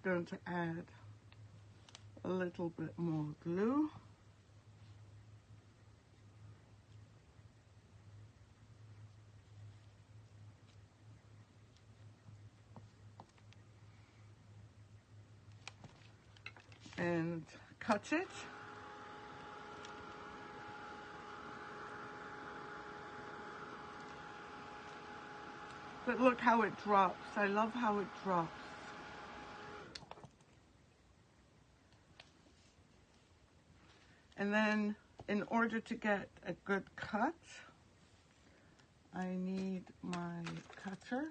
going to add a little bit more glue. And cut it. But look how it drops. I love how it drops. And then in order to get a good cut, I need my cutter.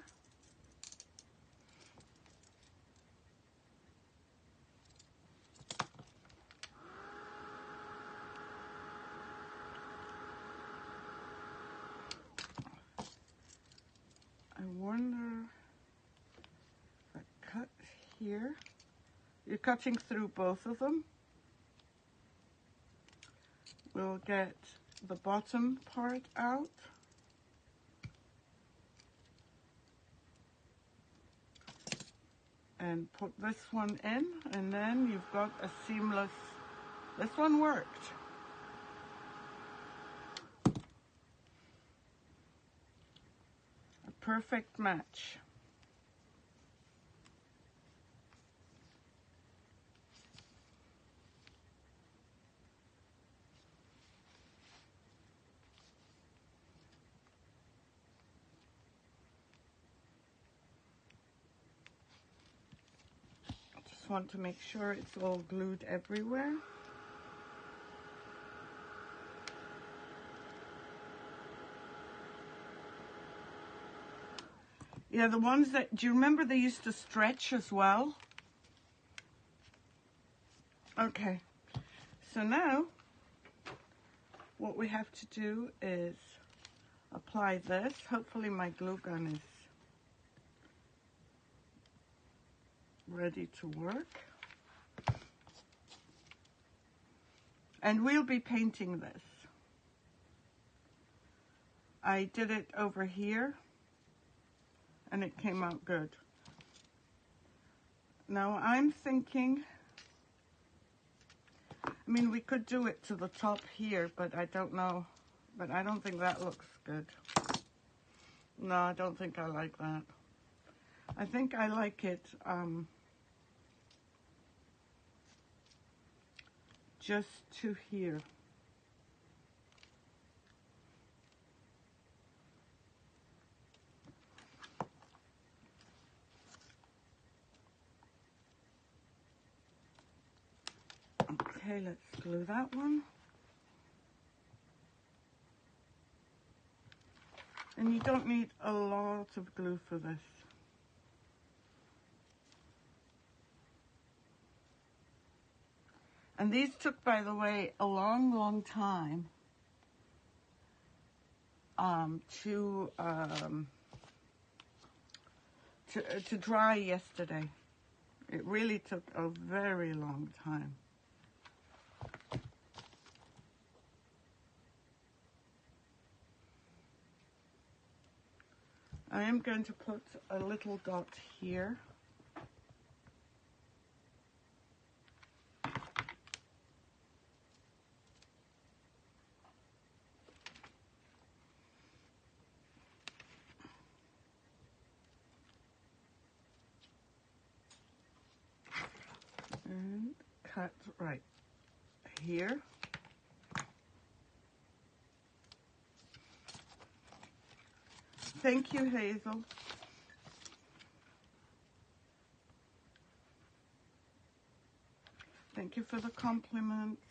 I wonder if I cut here. You're cutting through both of them. We'll get the bottom part out. And put this one in, and then you've got a seamless, this one worked. A perfect match. Want to make sure it's all glued everywhere. Yeah, the ones that, do you remember they used to stretch as well? Okay, so now what we have to do is apply this. Hopefully my glue gun is ready to work. And we'll be painting this. I did it over here and it came out good. Now I'm thinking, I mean, we could do it to the top here, but I don't know, but I don't think that looks good. No, I don't think I like that. I think I like it just to here. Okay, let's glue that one. And you don't need a lot of glue for this. And these took, by the way, a long, long time to dry yesterday. It really took a very long time. I am going to put a little dot here. And cut right here. Thank you, Hazel. Thank you for the compliments.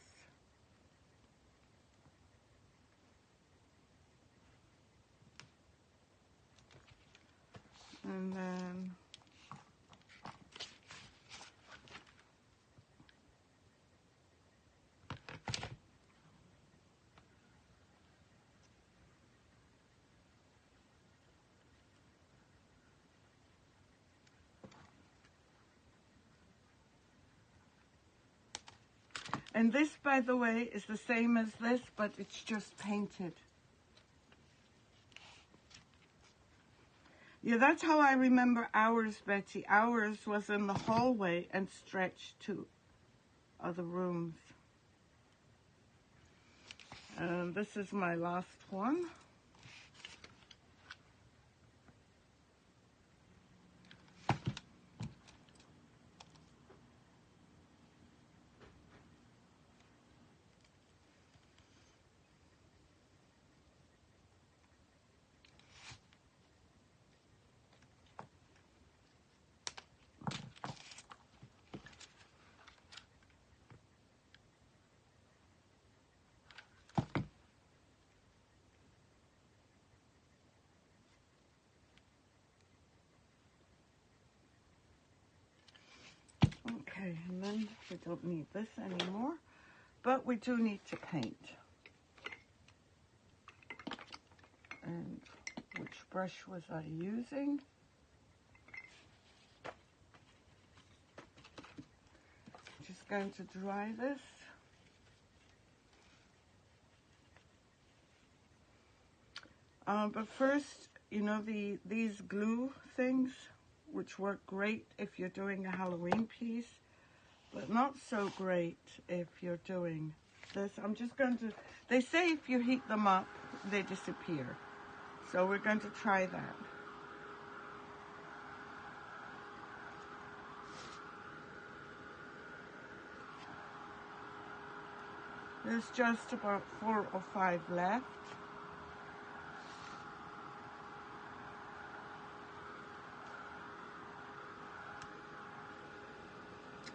And then this, by the way, is the same as this, but it's just painted. Yeah, that's how I remember ours, Betty. Ours was in the hallway and stretched to other rooms. And this is my last one. Okay, and then we don't need this anymore, but we do need to paint. And which brush was I using? Just going to dry this. But first, you know, these glue things, which work great if you're doing a Halloween piece, but not so great if you're doing this. I'm just going to, they say if you heat them up, they disappear. So we're going to try that. There's just about 4 or 5 left.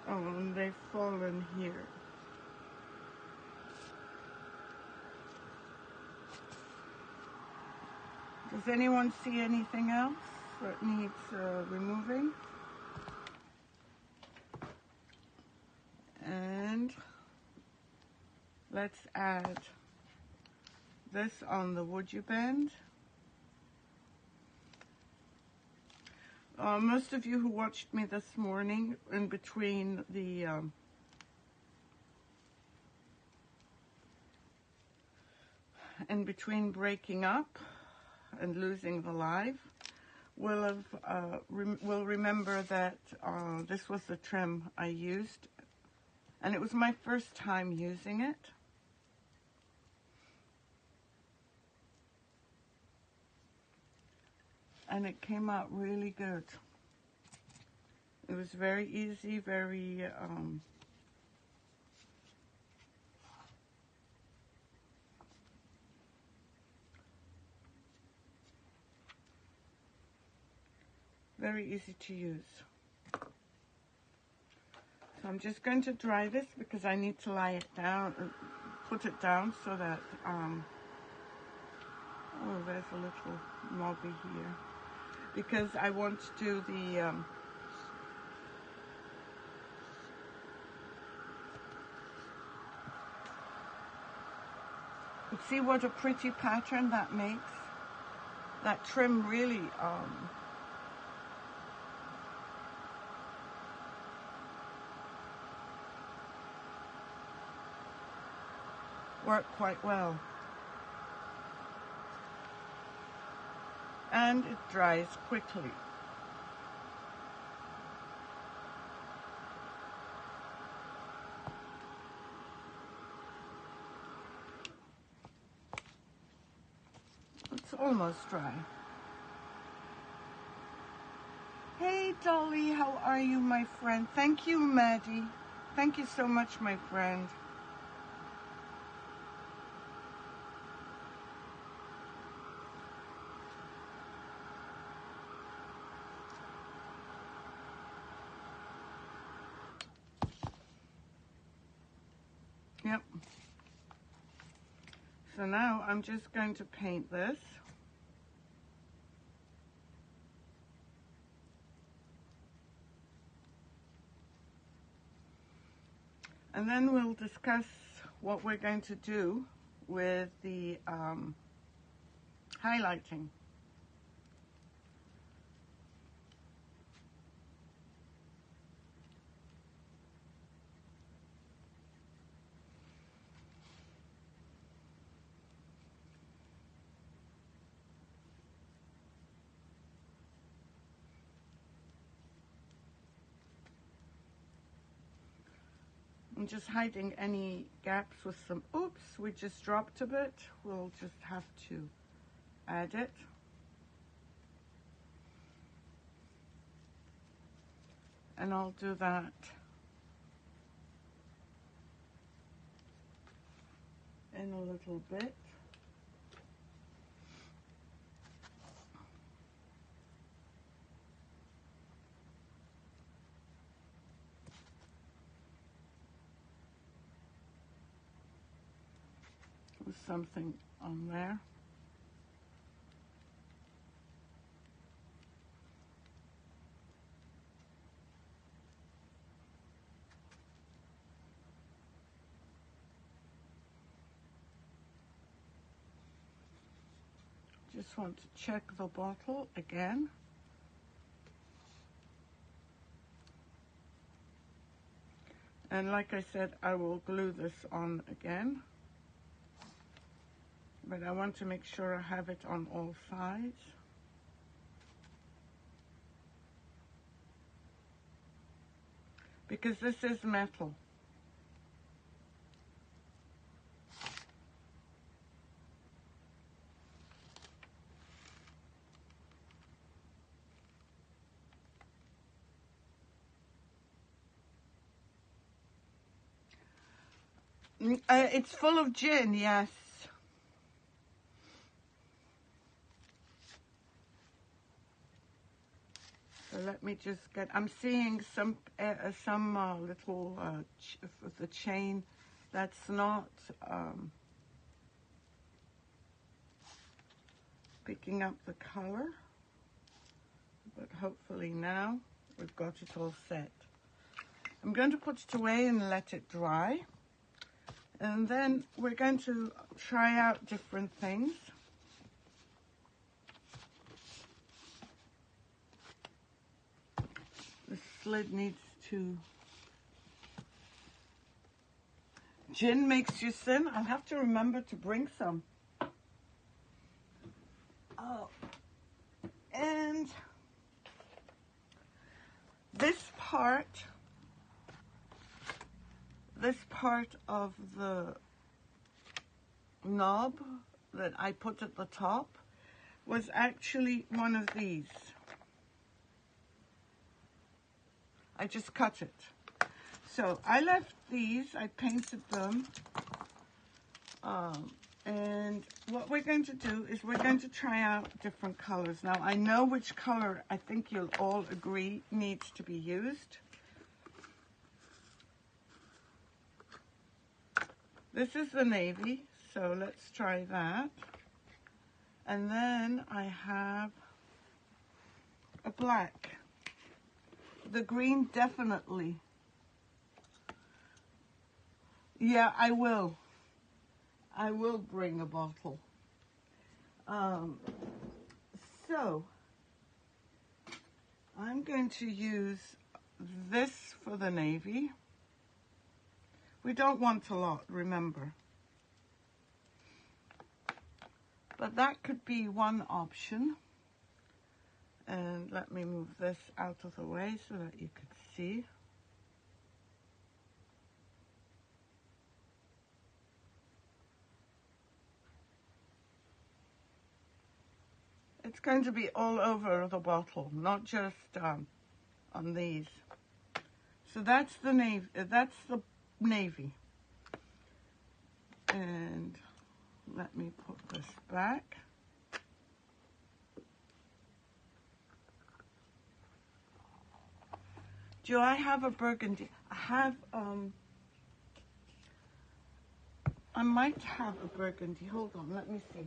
Oh, and they've fallen here. Does anyone see anything else that needs removing? And let's add this on the Woodubend. Most of you who watched me this morning, in between breaking up and losing the live, will remember that this was the trim I used, and it was my first time using it. And it came out really good. It was very easy, very very easy to use. So I'm just going to dry this because I need to lie it down, put it down so that, oh, there's a little knobby here. Because I want to do the, see what a pretty pattern that makes? That trim really, worked quite well. And it dries quickly. It's almost dry. Hey Dolly, how are you, my friend? Thank you, Maddie. Thank you so much, my friend. Yep. So now I'm just going to paint this. And then we'll discuss what we're going to do with the highlighting. I'm just hiding any gaps with some, oops, we just dropped a bit. We'll just have to add it. And I'll do that in a little bit. With something on there. Just want to check the bottle again. And like I said, I will glue this on again. But I want to make sure I have it on all sides. Because this is metal. It's full of gin, yes. So let me just get, I'm seeing some little of the chain that's not picking up the color, but hopefully now we've got it all set. I'm going to put it away and let it dry, and then we're going to try out different things. The lid needs to, gin makes you sin. I'll have to remember to bring some. Oh, and this part of the knob that I put at the top was actually one of these. I just cut it. So I left these, I painted them, and what we're going to do is we're going to try out different colors. Now I know which color I think you'll all agree needs to be used. This is the navy, so let's try that. And then I have a black. The green, definitely. Yeah, I will. I will bring a bottle. So, I'm going to use this for the navy. We don't want a lot, remember. But that could be one option. And let me move this out of the way so that you can see. It's going to be all over the bottle, not just on these. So that's the navy. That's the navy. And let me put this back. Do I have a burgundy? I have, I might have a burgundy. Hold on, let me see.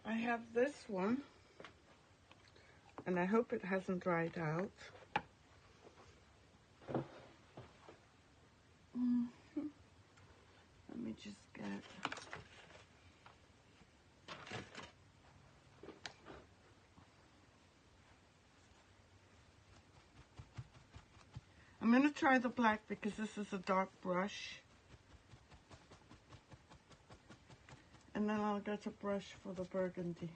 I have this one, and I hope it hasn't dried out. I'm going to try the black because this is a dark brush. And then I'll get a brush for the burgundy.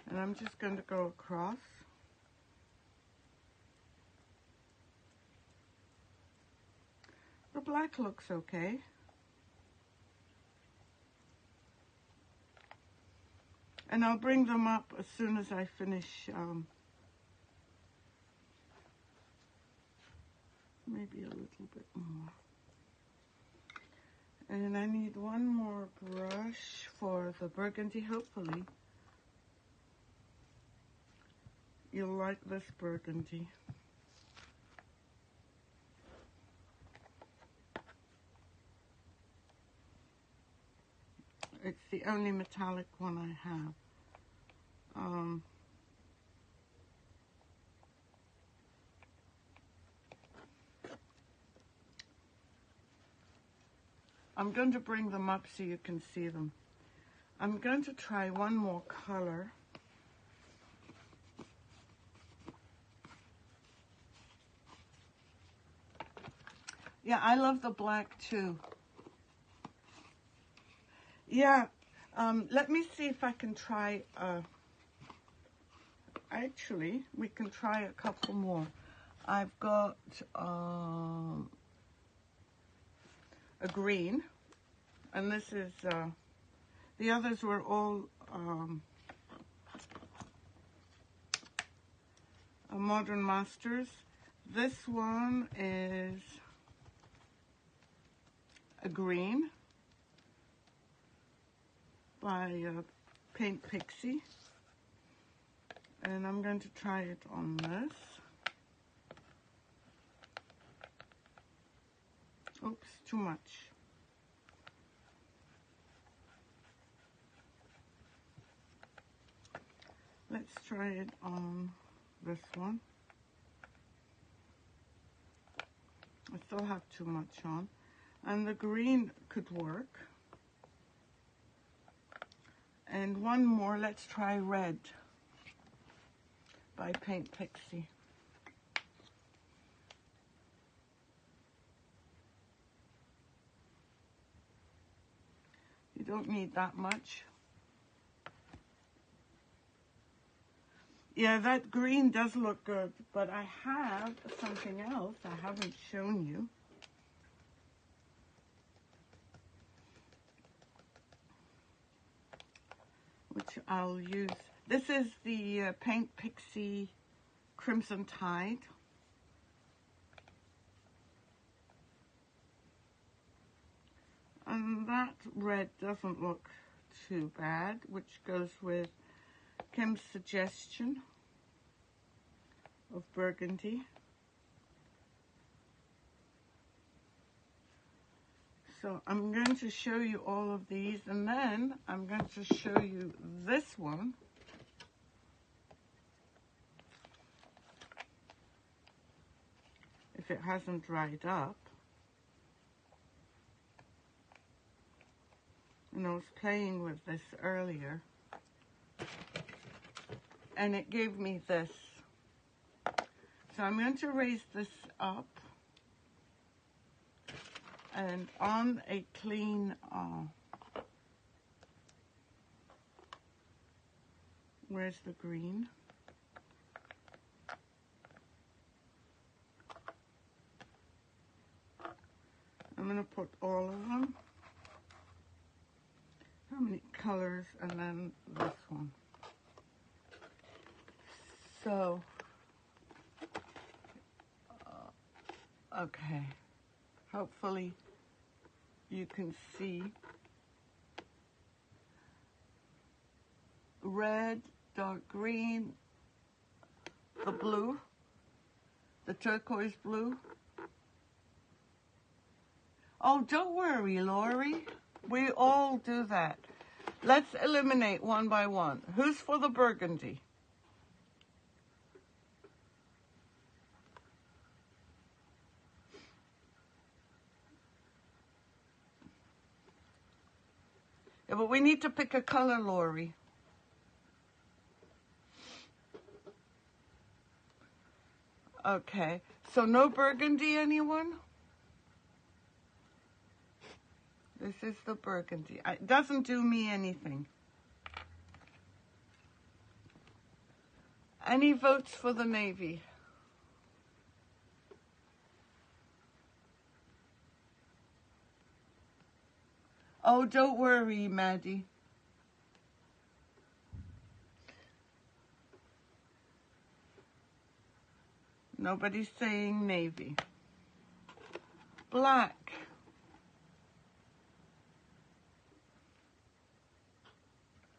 And I'm just going to go across. The black looks okay. And I'll bring them up as soon as I finish, maybe a little bit more. And I need one more brush for the burgundy, hopefully. You'll like this burgundy. It's the only metallic one I have. I'm going to bring them up so you can see them. I'm going to try one more color. Yeah, I love the black too. Yeah, let me see if I can try, actually, we can try a couple more. I've got a green, and this is, the others were all Modern Masters. This one is a green by Paint Pixie, and I'm going to try it on this. Oops, too much. Let's try it on this one. I still have too much on. And the green could work. And one more, let's try red by Paint Pixie. You don't need that much. Yeah, that green does look good, but I have something else I haven't shown you. Which I'll use. This is the Paint Pixie Crimson Tide. And that red doesn't look too bad, which goes with Kim's suggestion of burgundy. So I'm going to show you all of these, and then I'm going to show you this one. If it hasn't dried up. And I was playing with this earlier, and it gave me this. So I'm going to raise this up, and on a clean, where's the green? I'm going to put all of them. How many colors? And then this one. So, okay. Hopefully you can see red, dark green, the blue, the turquoise blue. Oh, don't worry, Lori. We all do that. Let's eliminate one by one. Who's for the burgundy? Yeah, but we need to pick a color, Lori. Okay, so no burgundy, anyone? This is the burgundy. It doesn't do me anything. Any votes for the navy? Oh, don't worry, Maddie. Nobody's saying navy. Black.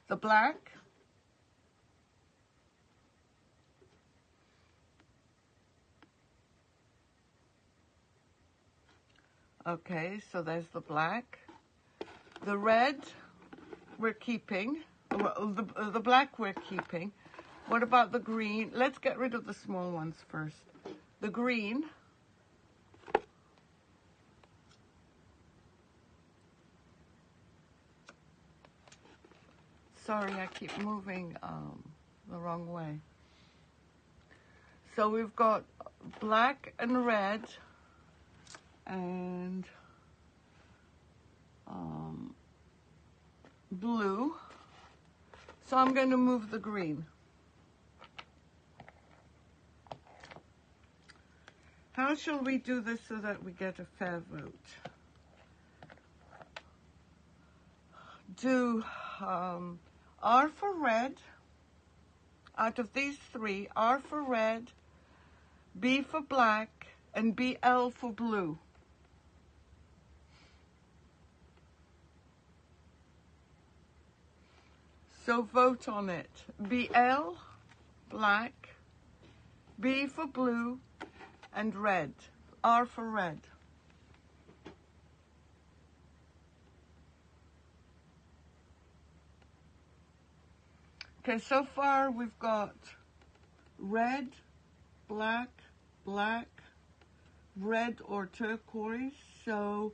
The black. Okay, so there's the black. The red, we're keeping. Well, the black we're keeping. What about the green? Let's get rid of the small ones first. The green. Sorry, I keep moving the wrong way. So we've got black and red and blue. So I'm going to move the green. How shall we do this so that we get a fair vote? Do R for red. Out of these three, R for red, B for black, and BL for blue. So vote on it. BL, black, B for blue, and red. R for red. Okay, so far we've got red, black, black, red or turquoise. So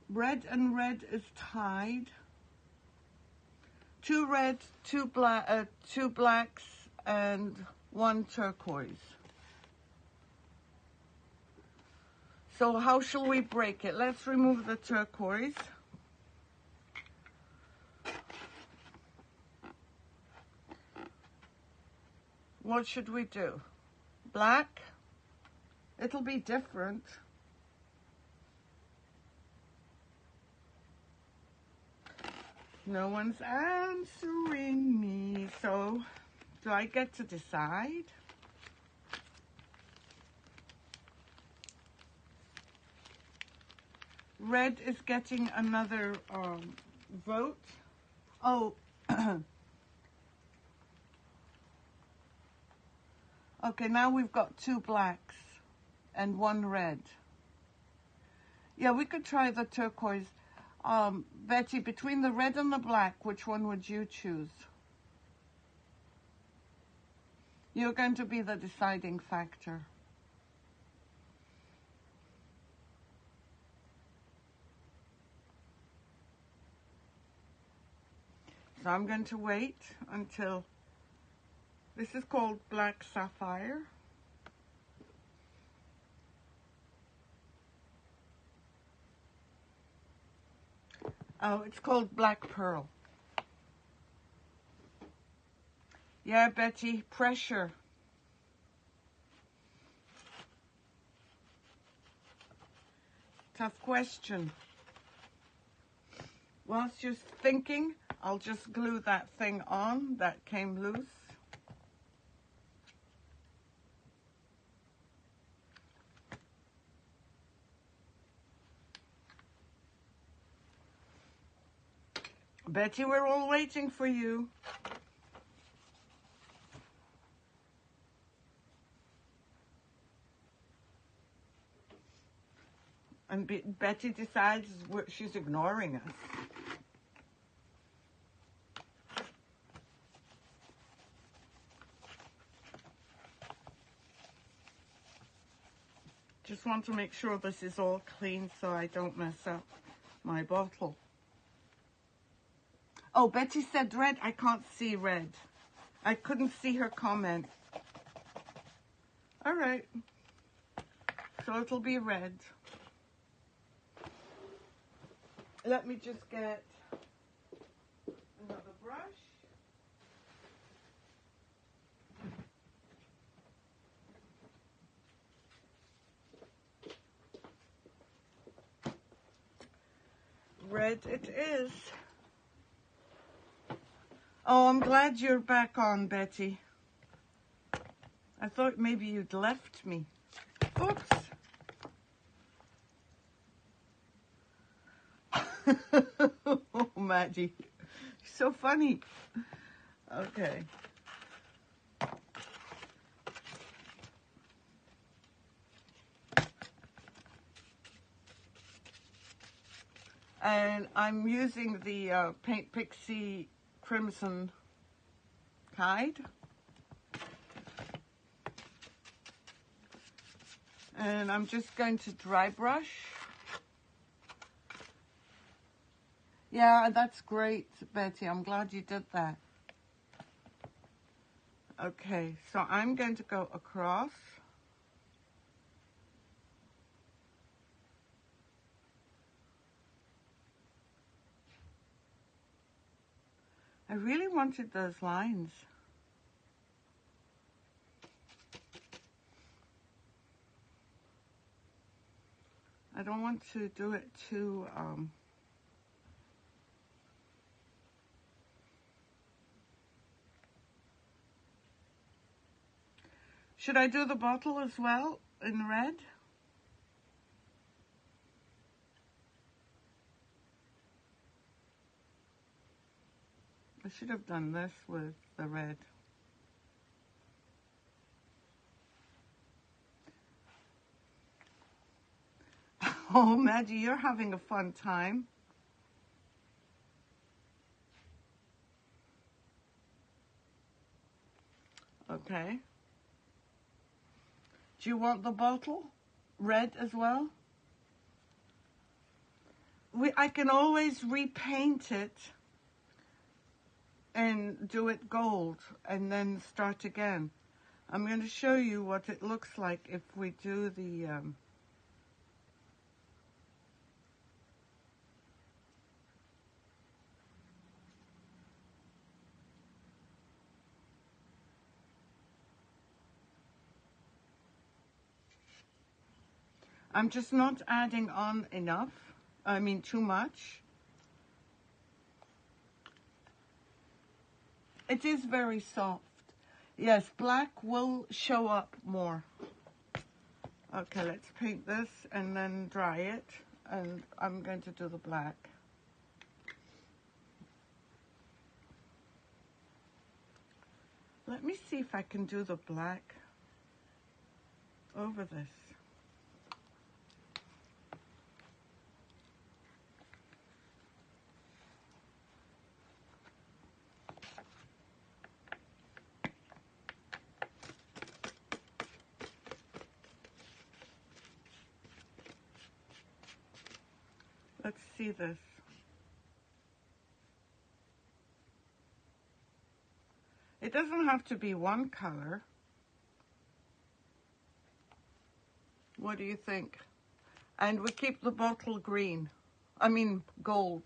red and red is tied. Two reds, two blacks, and one turquoise. So how shall we break it? Let's remove the turquoise. What should we do? Black? It'll be different. No one's answering me. So, do I get to decide? Red is getting another vote. Oh, okay, now we've got two blacks and one red. Yeah, we could try the turquoise. Betty, between the red and the black, which one would you choose? You're going to be the deciding factor. So I'm going to wait until, this is called Black Sapphire. Oh, it's called Black Pearl. Yeah, Betty, pressure. Tough question. Whilst you're thinking, I'll just glue that thing on that came loose. Betty, we're all waiting for you. And Betty decides she's ignoring us. Just want to make sure this is all clean so I don't mess up my bottle. Oh, Betty said red. I can't see red. I couldn't see her comment. All right. So it'll be red. Let me just get another brush. Red it is. Oh, I'm glad you're back on, Betty. I thought maybe you'd left me. Oops. Oh, Maggie. So funny. Okay. And I'm using the Paint Pixie Crimson Tide. And I'm just going to dry brush. Yeah, that's great, Betty. I'm glad you did that. Okay, so I'm going to go across. I really wanted those lines. I don't want to do it too, should I do the bottle as well in red? I should have done this with the red. Oh, Maggie, you're having a fun time. Okay. Do you want the bottle red as well? I can always repaint it and do it gold and then start again. I'm going to show you what it looks like if we do the... I'm just not adding on enough. I mean, too much. It is very soft. Yes, black will show up more. Okay, let's paint this and then dry it. And I'm going to do the black. Let me see if I can do the black over this. Let's see this. It doesn't have to be one color. What do you think? And we keep the bottle green. I mean gold.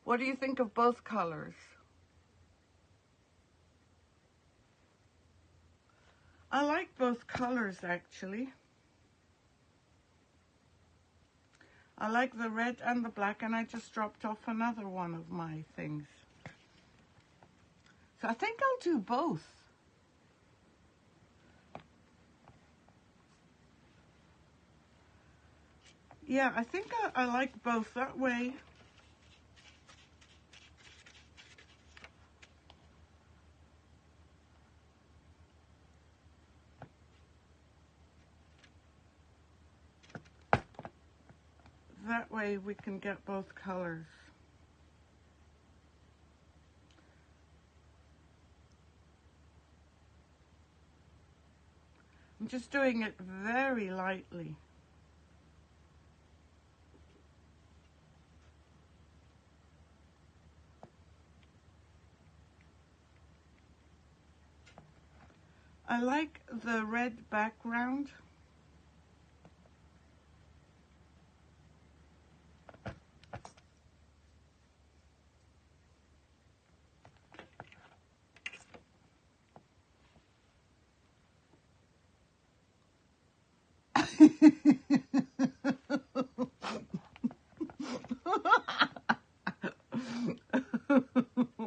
What do you think of both colors? I like both colors actually. I like the red and the black, and I just dropped off another one of my things. So I think I'll do both. Yeah, I think I like both that way. That way we can get both colors. I'm just doing it very lightly. I like the red background.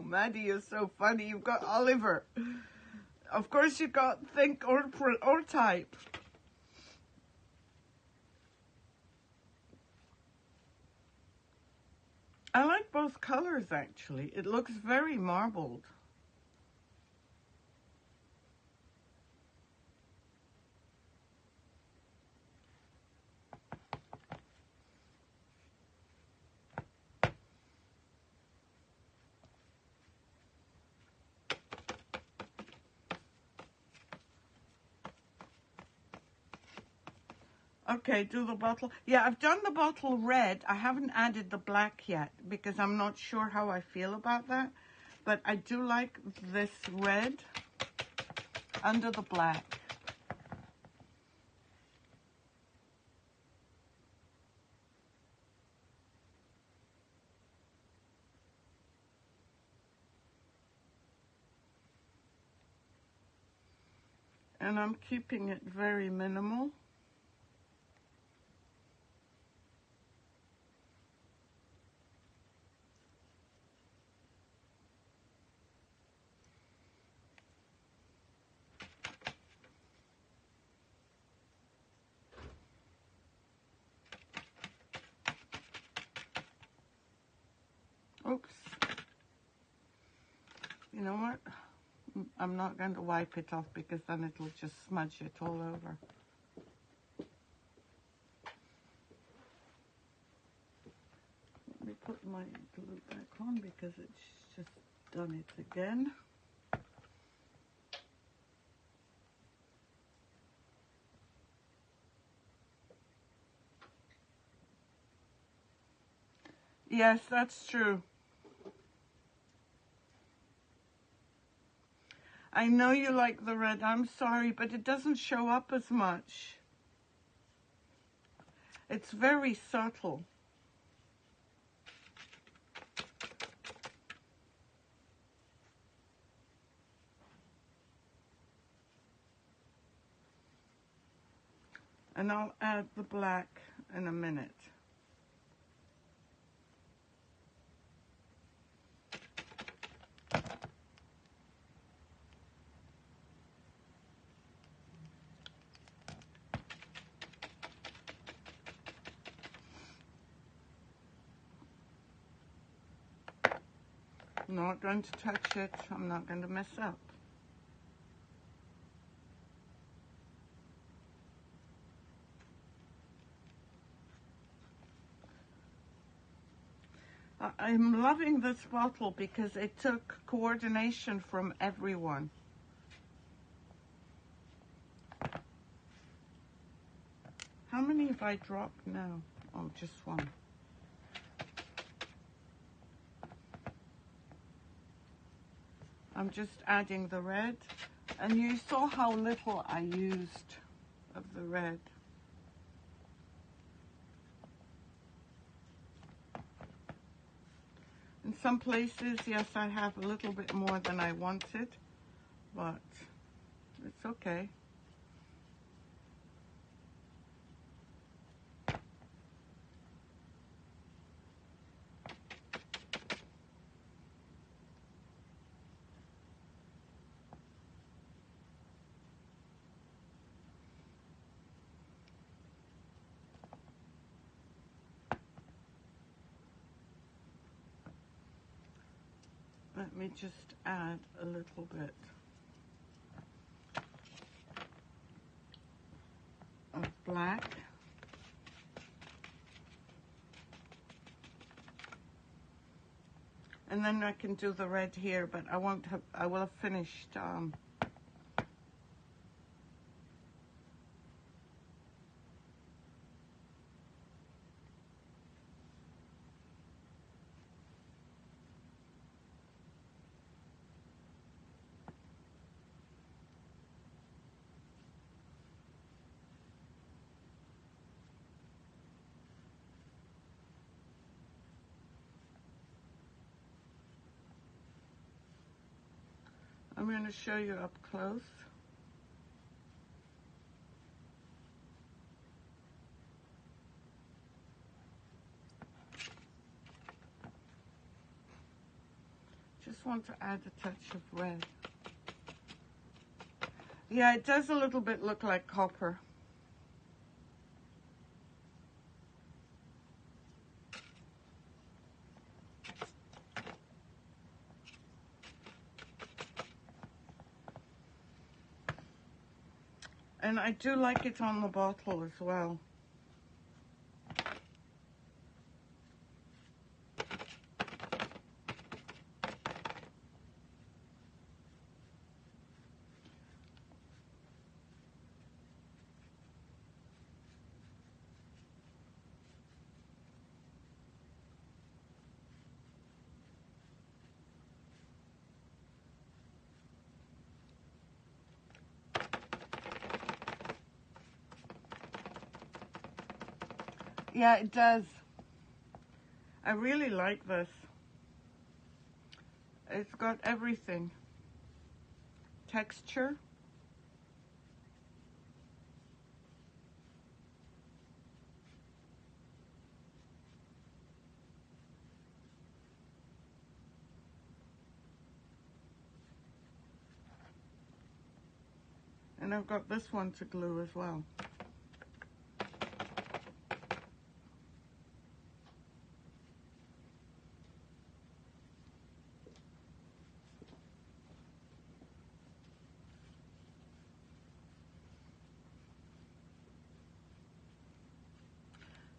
Maddie, you're so funny. You've got Oliver. Of course you got think or type. I like both colors actually. It looks very marbled. Okay, do the bottle. Yeah, I've done the bottle red. I haven't added the black yet because I'm not sure how I feel about that. But I do like this red under the black. And I'm keeping it very minimal. Oops. You know what? I'm not going to wipe it off because then it'll just smudge it all over. Let me put my glue back on because it's just done it again. Yes, that's true. I know you like the red. I'm sorry, but it doesn't show up as much. It's very subtle. And I'll add the black in a minute. I'm not going to touch it. I'm not going to mess up. I'm loving this bottle because it took coordination from everyone. How many have I dropped now? Oh, just one. I'm just adding the red. And you saw how little I used of the red. In some places, yes, I have a little bit more than I wanted, but it's okay. Let me just add a little bit of black. And then I can do the red here, but I won't have, I will have finished I'm going to show you up close. Just want to add a touch of red. Yeah, it does a little bit look like copper. And I do like it on the bottle as well. Yeah, it does. I really like this. It's got everything. Texture. And I've got this one to glue as well.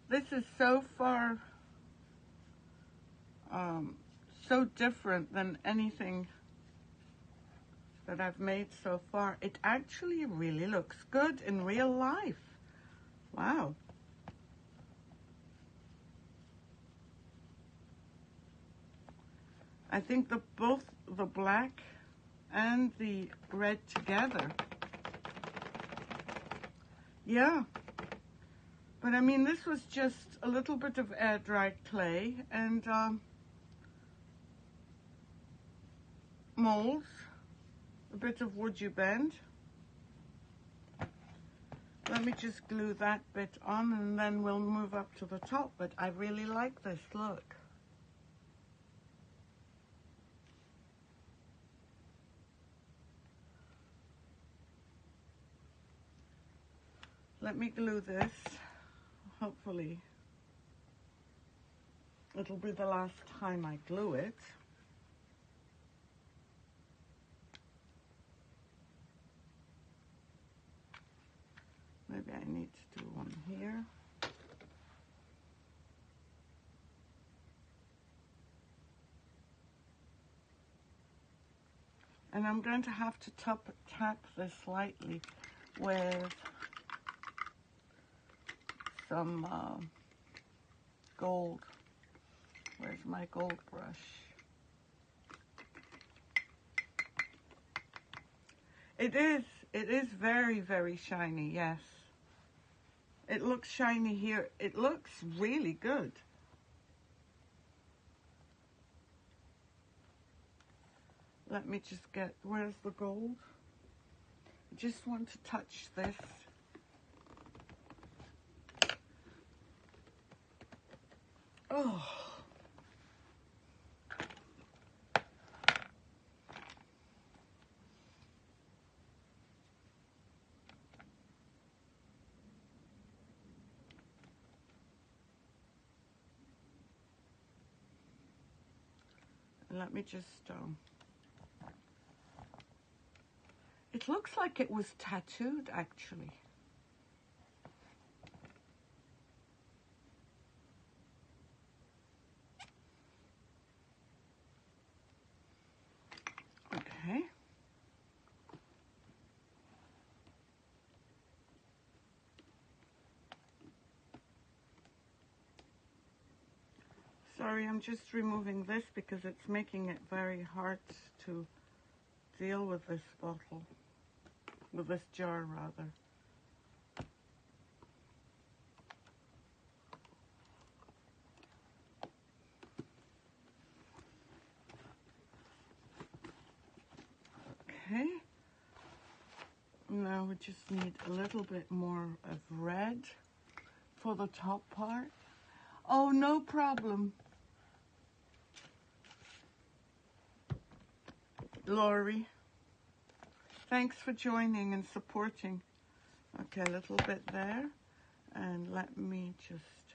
This is so far, so different than anything that I've made so far. It actually really looks good in real life. Wow. I think both the black and the red together. Yeah. But I mean, this was just a little bit of air-dried clay and molds, a bit of Woodubend. Let me just glue that bit on and then we'll move up to the top. But I really like this look. Let me glue this. Hopefully it'll be the last time I glue it. Maybe I need to do one here. And I'm going to have to tap this slightly with some gold. Where's my gold brush? It is very, very shiny, yes. It looks shiny here. It looks really good. Let me just get, where's the gold? I just want to touch this. Oh. Let me just, it looks like it was tattooed actually. Okay. Sorry, I'm just removing this because it's making it very hard to deal with this bottle, with this jar rather. Now we just need a little bit more of red for the top part. Oh, no problem. Laurie, thanks for joining and supporting. Okay, a little bit there. And let me just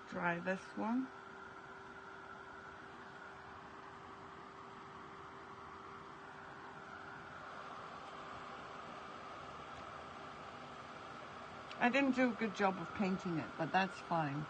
dry this one. I didn't do a good job of painting it, but that's fine.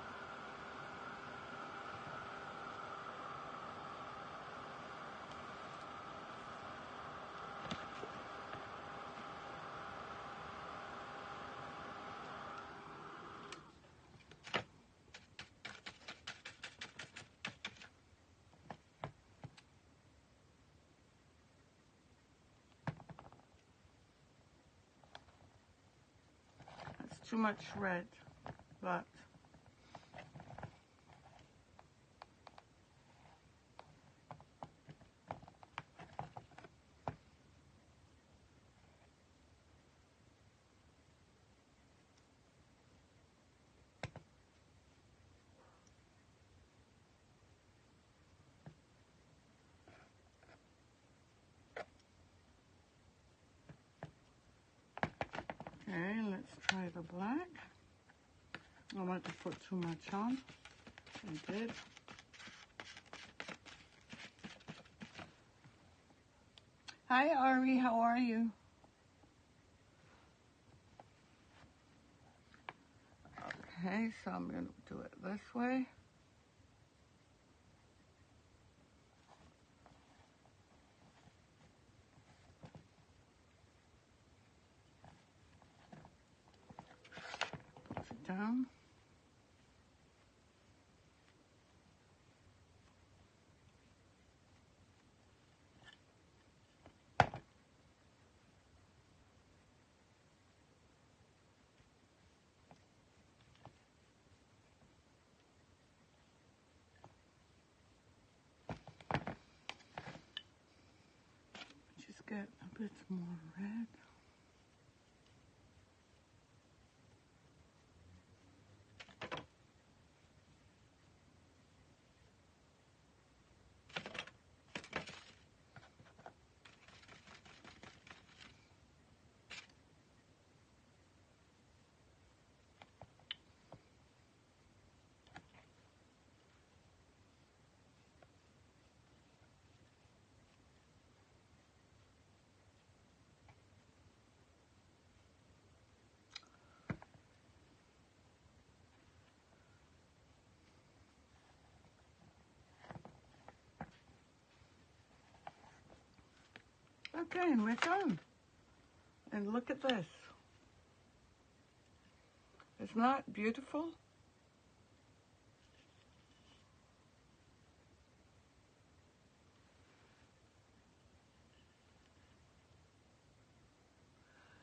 That's too much red, but okay, let's try the black. I want to put too much on. I did. Hi Ari, how are you? Okay, so I'm going to do it this way. Put it down. Just get a bit more red. Okay, and we're done. And look at this. It's not beautiful?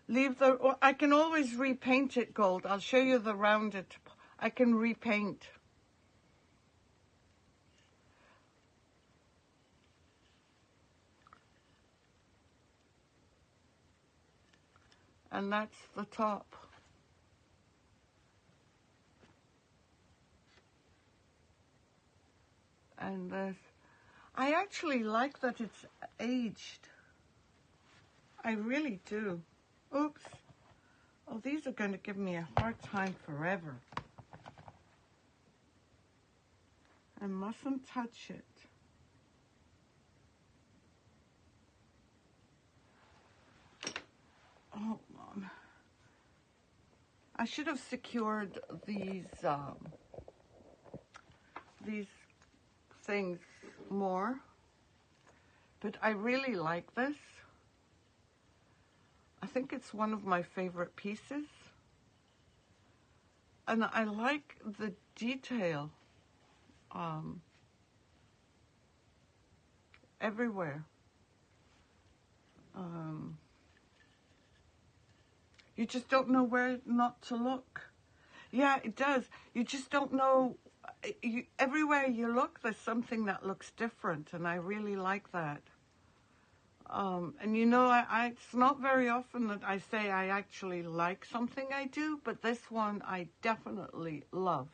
Leave the, I can always repaint it gold. I'll show you the rounded. I can repaint. And that's the top. And this. I actually like that it's aged. I really do. Oops. Oh, these are going to give me a hard time forever. I mustn't touch it. Hold on. I should have secured these things more, but I really like this. I think it's one of my favorite pieces, and I like the detail everywhere. You just don't know where not to look. Yeah, it does. You just don't know. Everywhere you look, there's something that looks different, and I really like that. And you know, it's not very often that I say I actually like something I do, but this one I definitely love.